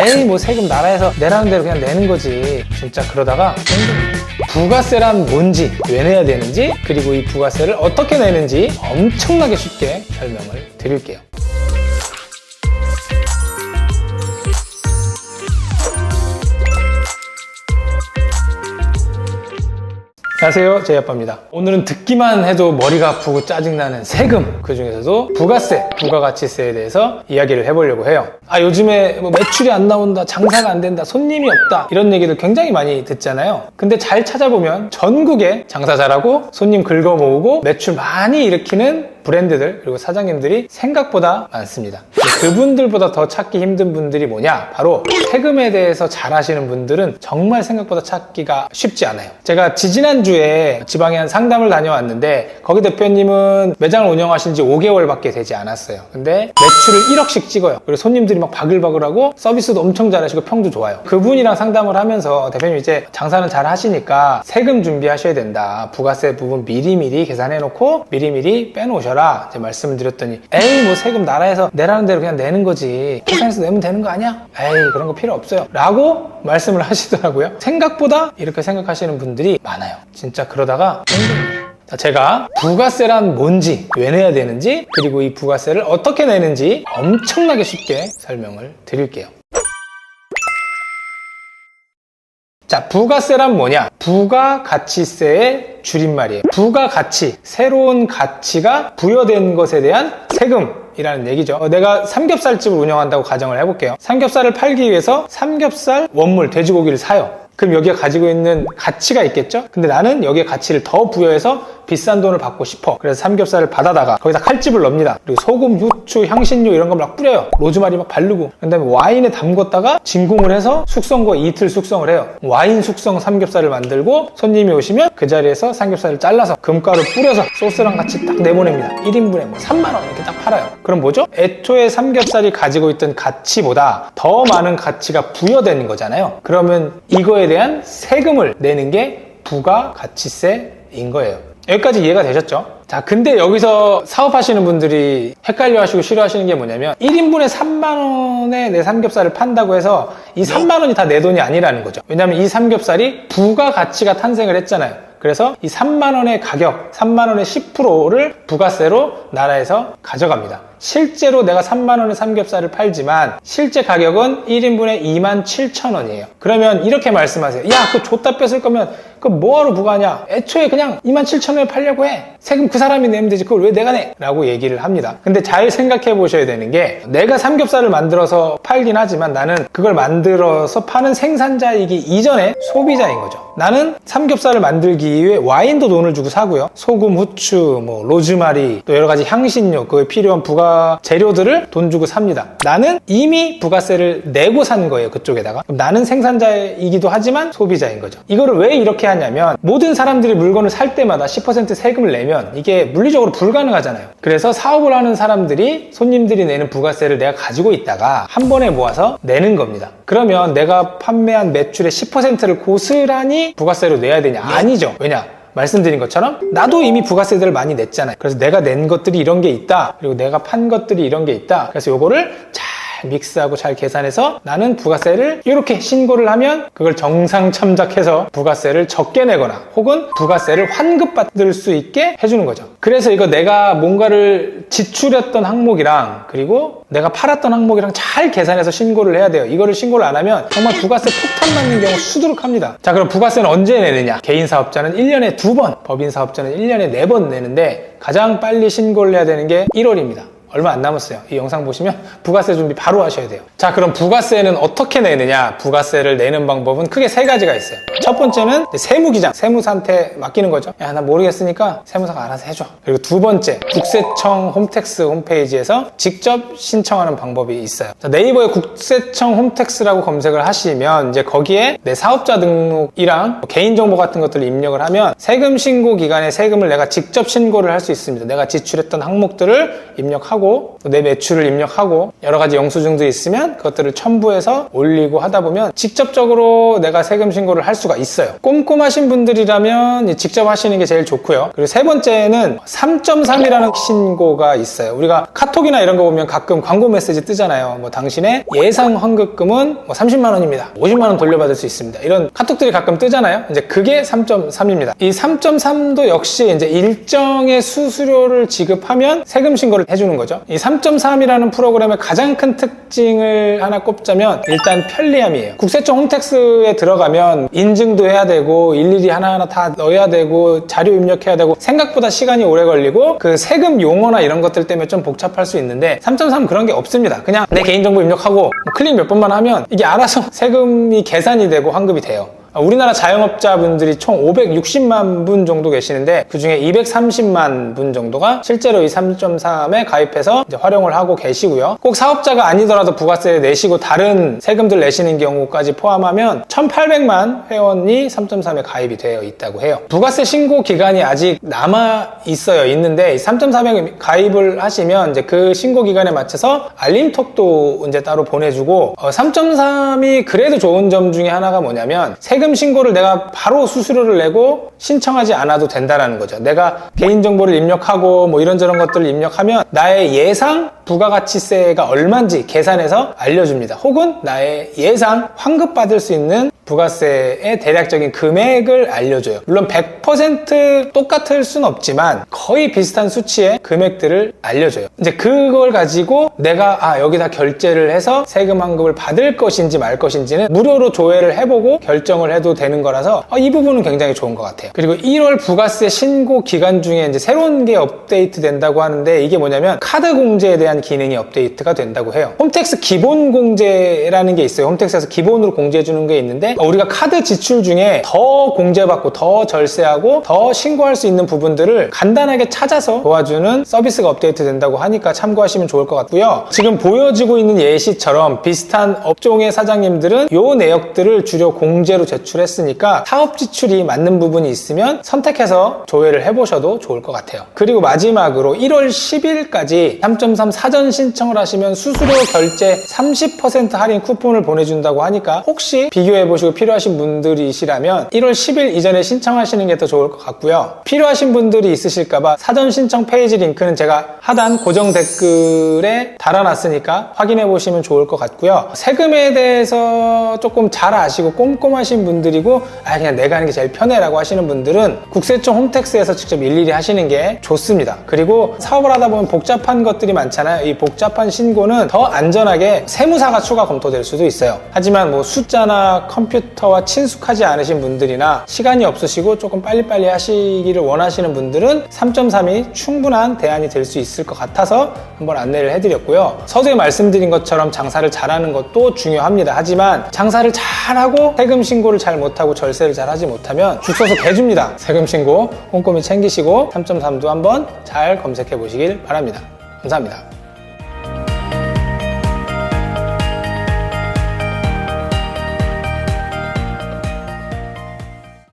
에이 뭐 세금 나라에서 내라는 대로 그냥 내는 거지. 진짜 그러다가 부가세란 뭔지, 왜 내야 되는지, 그리고 이 부가세를 어떻게 내는지 엄청나게 쉽게 설명을 드릴게요. 안녕하세요, 제이 아빠입니다. 오늘은 듣기만 해도 머리가 아프고 짜증나는 세금, 그 중에서도 부가세, 부가가치세에 대해서 이야기를 해보려고 해요. 요즘에 뭐 매출이 안 나온다, 장사가 안 된다, 손님이 없다, 이런 얘기들 굉장히 많이 듣잖아요. 근데 잘 찾아보면 전국에 장사 잘하고 손님 긁어 모으고 매출 많이 일으키는 브랜드들, 그리고 사장님들이 생각보다 많습니다. 그분들보다 더 찾기 힘든 분들이 뭐냐? 바로 세금에 대해서 잘 아시는 분들은 정말 생각보다 찾기가 쉽지 않아요. 제가 지지난주에 지방에 한 상담을 다녀왔는데 거기 대표님은 매장을 운영하신 지 5개월밖에 되지 않았어요. 근데 매출을 1억씩 찍어요. 그리고 손님들이 막 바글바글하고 서비스도 엄청 잘하시고 평도 좋아요. 그분이랑 상담을 하면서 대표님 이제 장사는 잘 하시니까 세금 준비하셔야 된다. 부가세 부분 미리미리 계산해놓고 미리미리 빼놓으셔라. 이제 말씀을 드렸더니 에이 뭐 세금 나라에서 내라는 대로 그냥 내는 거지. 계산해서 내면 되는 거 아니야? 에이 그런 거 필요 없어요. 라고 말씀을 하시더라고요. 생각보다 이렇게 생각하시는 분들이 많아요. 진짜 그러다가 제가 부가세란 뭔지, 왜 내야 되는지, 그리고 이 부가세를 어떻게 내는지 엄청나게 쉽게 설명을 드릴게요. 자, 부가세란 뭐냐? 부가가치세의 줄임말이에요. 부가가치, 새로운 가치가 부여된 것에 대한 세금이라는 얘기죠. 내가 삼겹살집을 운영한다고 가정을 해볼게요. 삼겹살을 팔기 위해서 삼겹살 원물, 돼지고기를 사요. 그럼 여기가 가지고 있는 가치가 있겠죠? 근데 나는 여기에 가치를 더 부여해서 비싼 돈을 받고 싶어. 그래서 삼겹살을 받아다가 거기다 칼집을 넣습니다. 그리고 소금, 후추, 향신료 이런 걸 막 뿌려요. 로즈마리 막 바르고. 그 다음에 와인에 담궜다가 진공을 해서 숙성고 이틀 숙성을 해요. 와인 숙성 삼겹살을 만들고 손님이 오시면 그 자리에서 삼겹살을 잘라서 금가루 뿌려서 소스랑 같이 딱 내보냅니다. 1인분에 뭐 3만 원 이렇게 딱 팔아요. 그럼 뭐죠? 애초에 삼겹살이 가지고 있던 가치보다 더 많은 가치가 부여되는 거잖아요. 그러면 이거에 대한 세금을 내는 게 부가가치세인 거예요. 여기까지 이해가 되셨죠? 자, 근데 여기서 사업하시는 분들이 헷갈려 하시고 싫어하시는 게 뭐냐면 1인분에 3만원에 내 삼겹살을 판다고 해서 이 3만원이 다 내 돈이 아니라는 거죠. 왜냐면 이 삼겹살이 부가가치가 탄생을 했잖아요. 그래서 이 3만원의 가격, 3만원의 10%를 부가세로 나라에서 가져갑니다. 실제로 내가 3만원의 삼겹살을 팔지만 실제 가격은 1인분에 27,000원이에요. 그러면 이렇게 말씀하세요. 야, 그거 줬다 뺐을 거면 그거 뭐하러 부과하냐? 애초에 그냥 27,000원에 팔려고 해. 세금 그 사람이 내면 되지. 그걸 왜 내가 내? 라고 얘기를 합니다. 근데 잘 생각해 보셔야 되는 게 내가 삼겹살을 만들어서 팔긴 하지만 나는 그걸 만들어서 파는 생산자이기 이전에 소비자인 거죠. 나는 삼겹살을 만들기 위해 와인도 돈을 주고 사고요. 소금, 후추, 뭐 로즈마리, 또 여러 가지 향신료, 그에 필요한 부가 재료들을 돈 주고 삽니다. 나는 이미 부가세를 내고 산 거예요. 그쪽에다가. 그럼 나는 생산자이기도 하지만 소비자인 거죠. 이거를 왜 이렇게 하냐면 모든 사람들이 물건을 살 때마다 10% 세금을 내면 이게 물리적으로 불가능하잖아요. 그래서 사업을 하는 사람들이 손님들이 내는 부가세를 내가 가지고 있다가 한 번에 모아서 내는 겁니다. 그러면 내가 판매한 매출의 10%를 고스란히 부가세로 내야 되냐? 아니죠. 왜냐? 말씀드린 것처럼 나도 이미 부가세들을 많이 냈잖아요. 그래서 내가 낸 것들이 이런 게 있다. 그리고 내가 판 것들이 이런 게 있다. 그래서 요거를 잘 믹스하고 잘 계산해서 나는 부가세를 이렇게 신고를 하면 그걸 정상 참작해서 부가세를 적게 내거나 혹은 부가세를 환급받을 수 있게 해주는 거죠. 그래서 이거 내가 뭔가를 지출했던 항목이랑 그리고 내가 팔았던 항목이랑 잘 계산해서 신고를 해야 돼요. 이거를 신고를 안 하면 정말 부가세 폭탄 맞는 경우 수두룩합니다. 자, 그럼 부가세는 언제 내느냐? 개인 사업자는 1년에 2번, 법인 사업자는 1년에 4번 내는데 가장 빨리 신고를 해야 되는 게 1월입니다. 얼마 안 남았어요. 이 영상 보시면 부가세 준비 바로 하셔야 돼요. 자, 그럼 부가세는 어떻게 내느냐? 부가세를 내는 방법은 크게 3가지가 있어요. 첫 번째는 세무기장, 세무사한테 맡기는 거죠. 야, 나 모르겠으니까 세무사가 알아서 해줘. 그리고 두 번째, 국세청 홈택스 홈페이지에서 직접 신청하는 방법이 있어요. 자, 네이버에 국세청 홈택스라고 검색을 하시면 이제 거기에 내 사업자 등록이랑 개인정보 같은 것들을 입력을 하면 세금 신고 기간에 세금을 내가 직접 신고를 할 수 있습니다. 내가 지출했던 항목들을 입력하고 입력하고 내 매출을 입력하고 여러 가지 영수증도 있으면 그것들을 첨부해서 올리고 하다 보면 직접적으로 내가 세금 신고를 할 수가 있어요. 꼼꼼하신 분들이라면 직접 하시는 게 제일 좋고요. 그리고 세 번째는 3.3이라는 신고가 있어요. 우리가 카톡이나 이런 거 보면 가끔 광고 메시지 뜨잖아요. 뭐 당신의 예상 환급금은 뭐 30만 원입니다. 50만 원 돌려받을 수 있습니다. 이런 카톡들이 가끔 뜨잖아요. 이제 그게 3.3입니다. 이 3.3도 역시 이제 일정의 수수료를 지급하면 세금 신고를 해주는 거죠. 이 3.3이라는 프로그램의 가장 큰 특징을 하나 꼽자면 일단 편리함이에요. 국세청 홈택스에 들어가면 인증도 해야 되고 일일이 하나하나 다 넣어야 되고 자료 입력해야 되고 생각보다 시간이 오래 걸리고 그 세금 용어나 이런 것들 때문에 좀 복잡할 수 있는데 3.3은 그런 게 없습니다. 그냥 내 개인정보 입력하고 뭐 클릭 몇 번만 하면 이게 알아서 세금이 계산이 되고 환급이 돼요. 우리나라 자영업자분들이 총 560만 분 정도 계시는데 그중에 230만 분 정도가 실제로 이 3.3에 가입해서 이제 활용을 하고 계시고요. 꼭 사업자가 아니더라도 부가세를 내시고 다른 세금들 내시는 경우까지 포함하면 1,800만 회원이 3.3에 가입이 되어 있다고 해요. 부가세 신고 기간이 아직 남아 있어요. 있는데 3.3에 가입을 하시면 이제 그 신고 기간에 맞춰서 알림톡도 이제 따로 보내주고 3.3이 그래도 좋은 점 중에 하나가 뭐냐면 세금 신고를 내가 바로 수수료를 내고 신청하지 않아도 된다는 거죠. 내가 개인정보를 입력하고 뭐 이런저런 것들을 입력하면 나의 예상 부가가치세가 얼마인지 계산해서 알려줍니다. 혹은 나의 예상 환급받을 수 있는 부가세의 대략적인 금액을 알려줘요. 물론 100% 똑같을 순 없지만 거의 비슷한 수치의 금액들을 알려줘요. 이제 그걸 가지고 내가 여기다 결제를 해서 세금 환급을 받을 것인지 말 것인지는 무료로 조회를 해보고 결정을 해도 되는 거라서 이 부분은 굉장히 좋은 것 같아요. 그리고 1월 부가세 신고 기간 중에 이제 새로운 게 업데이트 된다고 하는데 이게 뭐냐면 카드 공제에 대한 기능이 업데이트가 된다고 해요. 홈택스 기본 공제라는 게 있어요. 홈택스에서 기본으로 공제해 주는 게 있는데 우리가 카드 지출 중에 더 공제받고 더 절세하고 더 신고할 수 있는 부분들을 간단하게 찾아서 도와주는 서비스가 업데이트 된다고 하니까 참고하시면 좋을 것 같고요. 지금 보여지고 있는 예시처럼 비슷한 업종의 사장님들은 요 내역들을 주로 공제로 제출했으니까 사업 지출이 맞는 부분이 있으면 선택해서 조회를 해보셔도 좋을 것 같아요. 그리고 마지막으로 1월 10일까지 3.3 사전 신청을 하시면 수수료 결제 30% 할인 쿠폰을 보내준다고 하니까 혹시 비교해보시고 필요하신 분들이시라면 1월 10일 이전에 신청하시는 게 더 좋을 것 같고요. 필요하신 분들이 있으실까봐 사전 신청 페이지 링크는 제가 하단 고정 댓글에 달아놨으니까 확인해보시면 좋을 것 같고요. 세금에 대해서 조금 잘 아시고 꼼꼼하신 분들이고 그냥 내가 하는 게 제일 편해라고 하시는 분들은 국세청 홈택스에서 직접 일일이 하시는 게 좋습니다. 그리고 사업을 하다 보면 복잡한 것들이 많잖아요. 이 복잡한 신고는 더 안전하게 세무사가 추가 검토될 수도 있어요. 하지만 뭐 숫자나 컴퓨터와 친숙하지 않으신 분들이나 시간이 없으시고 조금 빨리빨리 하시기를 원하시는 분들은 3.3이 충분한 대안이 될 수 있을 것 같아서 한번 안내를 해드렸고요. 서두에 말씀드린 것처럼 장사를 잘하는 것도 중요합니다. 하지만 장사를 잘하고 세금 신고를 잘 못하고 절세를 잘 하지 못하면 죽 서서 개줍니다. 세금 신고 꼼꼼히 챙기시고 3.3도 한번 잘 검색해 보시길 바랍니다. 감사합니다.